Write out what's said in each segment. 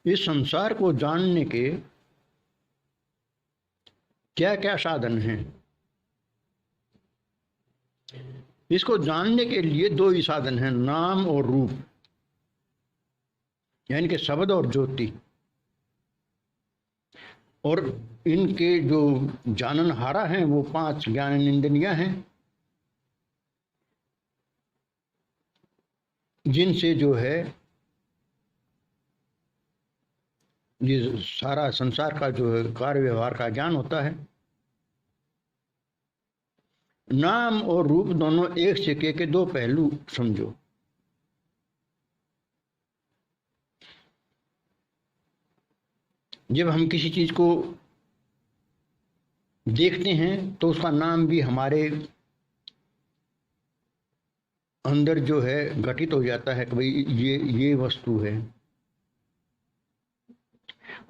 इस संसार को जानने के क्या क्या साधन हैं? इसको जानने के लिए दो ही साधन हैं, नाम और रूप, यानी कि शब्द और ज्योति। और इनके जो जाननहारा हैं वो 5 ज्ञान इंद्रियां हैं, जिनसे जो है ये सारा संसार का जो है कार्य व्यवहार का ज्ञान होता है। नाम और रूप दोनों एक सिक्के के दो पहलू समझो। जब हम किसी चीज को देखते हैं तो उसका नाम भी हमारे अंदर जो है घटित हो जाता है कि भाई ये वस्तु है।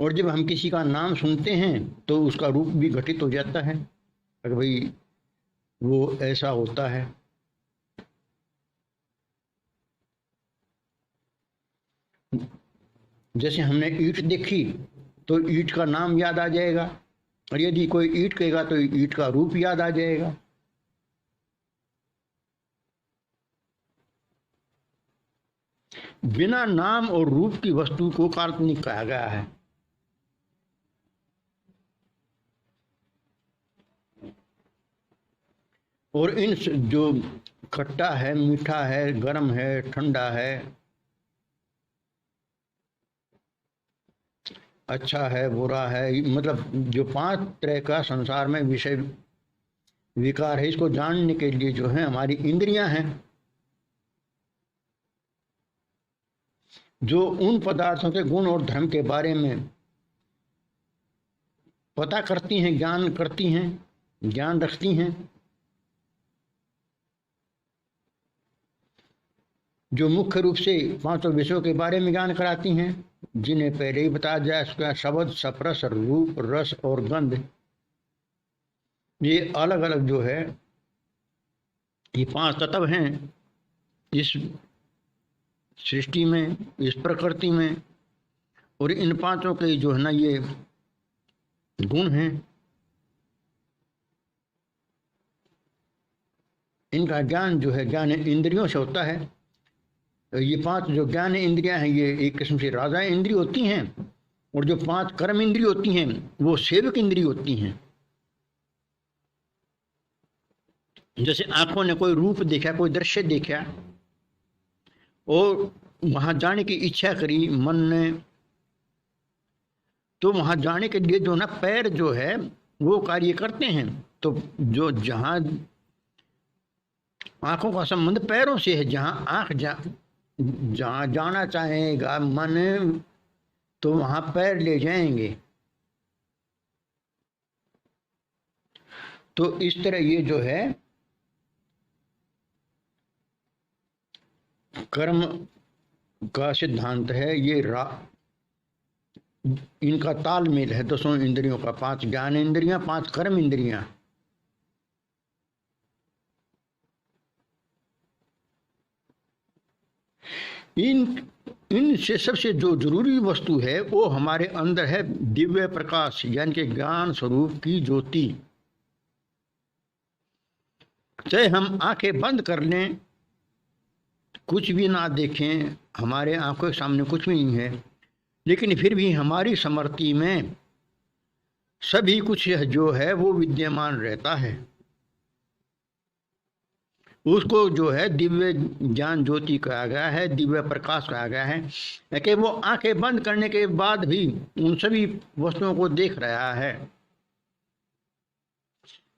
और जब हम किसी का नाम सुनते हैं तो उसका रूप भी घटित हो जाता है कि भाई वो ऐसा होता है। जैसे हमने ईंट देखी तो ईंट का नाम याद आ जाएगा, और यदि कोई ईंट कहेगा तो ईंट का रूप याद आ जाएगा। बिना नाम और रूप की वस्तु को काल्पनिक कहा गया है। और इन जो खट्टा है, मीठा है, गर्म है, ठंडा है, अच्छा है, बुरा है, मतलब जो 5 तरह का संसार में विषय विकार है, इसको जानने के लिए जो है हमारी इंद्रियां हैं, जो उन पदार्थों के गुण और धर्म के बारे में पता करती हैं, ज्ञान करती हैं, ज्ञान रखती हैं, जो मुख्य रूप से 5 विषयों के बारे में ज्ञान कराती हैं, जिन्हें पहले ही बताया जा चुका है। शब्द, स्पर्श, रूप, रस और गंध, ये अलग अलग जो है ये 5 तत्व हैं इस सृष्टि में, इस प्रकृति में। और इन 5 के जो है ना ये गुण हैं, इनका ज्ञान जो है ज्ञान इंद्रियों से होता है। ये 5 जो ज्ञान इंद्रियां हैं ये एक किस्म से राजा इंद्रिय होती हैं, और जो 5 कर्म इंद्रिय होती हैं वो सेवक इंद्रिय होती हैं। जैसे आंखों ने कोई रूप देखा, कोई दृश्य देखा और वहां जाने की इच्छा करी मन ने, तो वहां जाने के लिए जो ना पैर जो है वो कार्य करते हैं। तो जो जहां आंखों का संबंध पैरों से है, जहां आंख जहां जाना चाहेगा मन, तो वहां पैर ले जाएंगे। तो इस तरह ये जो है कर्म का सिद्धांत है, ये इनका तालमेल है 10 इंद्रियों का, 5 ज्ञान इंद्रियां, 5 कर्म इंद्रियां। इनसे सबसे जो जरूरी वस्तु है वो हमारे अंदर है दिव्य प्रकाश, यानी कि ज्ञान स्वरूप की ज्योति। चाहे हम आंखें बंद कर लें, कुछ भी ना देखें, हमारे आंखों के सामने कुछ भी नहीं है, लेकिन फिर भी हमारी स्मृति में सभी कुछ जो है वो विद्यमान रहता है। उसको जो है दिव्य ज्ञान ज्योति कहा गया है, दिव्य प्रकाश कहा गया है कि वो आंखें बंद करने के बाद भी उन सभी वस्तुओं को देख रहा है।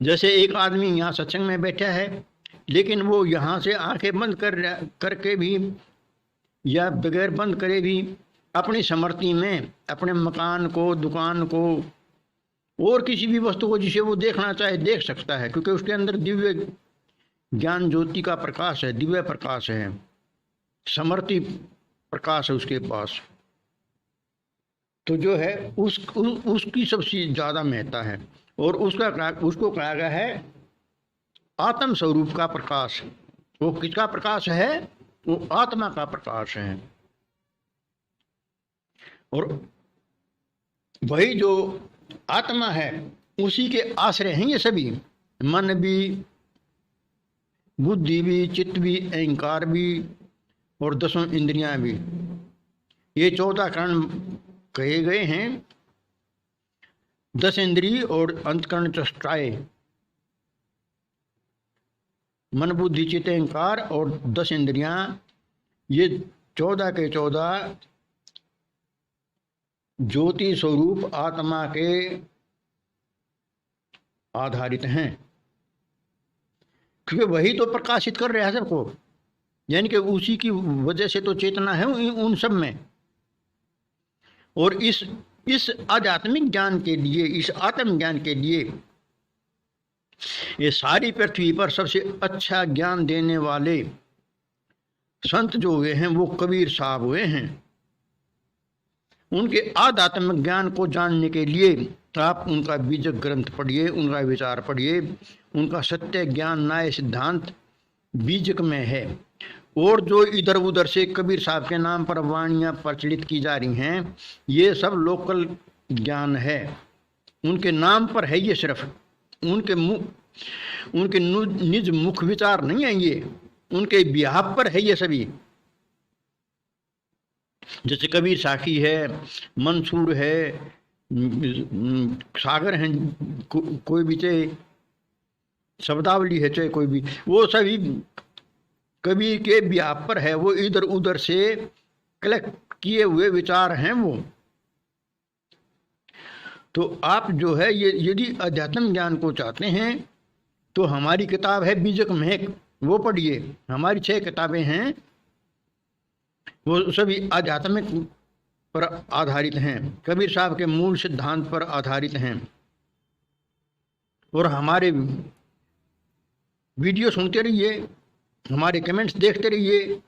जैसे एक आदमी यहाँ सत्संग में बैठा है, लेकिन वो यहाँ से आंखें बंद करके भी या बगैर बंद करे भी अपनी स्मृति में अपने मकान को, दुकान को और किसी भी वस्तु को जिसे वो देखना चाहे देख सकता है, क्योंकि उसके अंदर दिव्य ज्ञान ज्योति का प्रकाश है, दिव्य प्रकाश है, स्मृति प्रकाश है उसके पास। तो जो है उसकी सबसे ज्यादा महत्ता है। और उसको कहा गया है आत्म स्वरूप का प्रकाश। वो किसका प्रकाश है? वो आत्मा का प्रकाश है। और वही जो आत्मा है उसी के आश्रय हैं ये सभी, मन भी, बुद्धि भी, चित्त भी, अहंकार भी और 10 इंद्रियां भी। ये 14 कर्ण कहे गए हैं। 10 इंद्रिय और अंतकरण चेष्टाएं, मन बुद्धि चित्त अहंकार और 10 इंद्रियां, ये 14 के 14 ज्योति स्वरूप आत्मा के आधारित हैं, क्योंकि वही तो प्रकाशित कर रहा है सबको, यानी कि उसी की वजह से तो चेतना है उन सब में। और इस आध्यात्मिक ज्ञान के लिए, इस आत्म ज्ञान के लिए ये सारी पृथ्वी पर सबसे अच्छा ज्ञान देने वाले संत जो हुए हैं वो कबीर साहब हुए हैं। उनके आध्यात्मिक ज्ञान को जानने के लिए आप उनका बीजक ग्रंथ पढ़िए, उनका विचार पढ़िए। उनका सत्य ज्ञान न्याय सिद्धांत बीजक में है। और जो इधर उधर से कबीर साहब के नाम पर वाणियाँ प्रचलित की जा रही हैं, ये सब लोकल ज्ञान है, उनके नाम पर है। ये सिर्फ उनके निज मुख विचार नहीं है, ये उनके बिहाफ पर है ये सभी। जैसे कबीर साखी है, मंसूर है, सागर हैं, कोई भी चाहे शब्दावली है, चाहे कोई भी, वो सभी कबीर के बिहाफ पर है। वो इधर उधर से कलेक्ट किए हुए विचार हैं वो। तो आप जो है ये यदि अध्यात्म ज्ञान को चाहते हैं तो हमारी किताब है बीजक महक, वो पढ़िए। हमारी 6 किताबें हैं, वो सभी आध्यात्मिक पर आधारित हैं, कबीर साहब के मूल सिद्धांत पर आधारित हैं। और हमारे वीडियो सुनते रहिए, हमारे कमेंट्स देखते रहिए,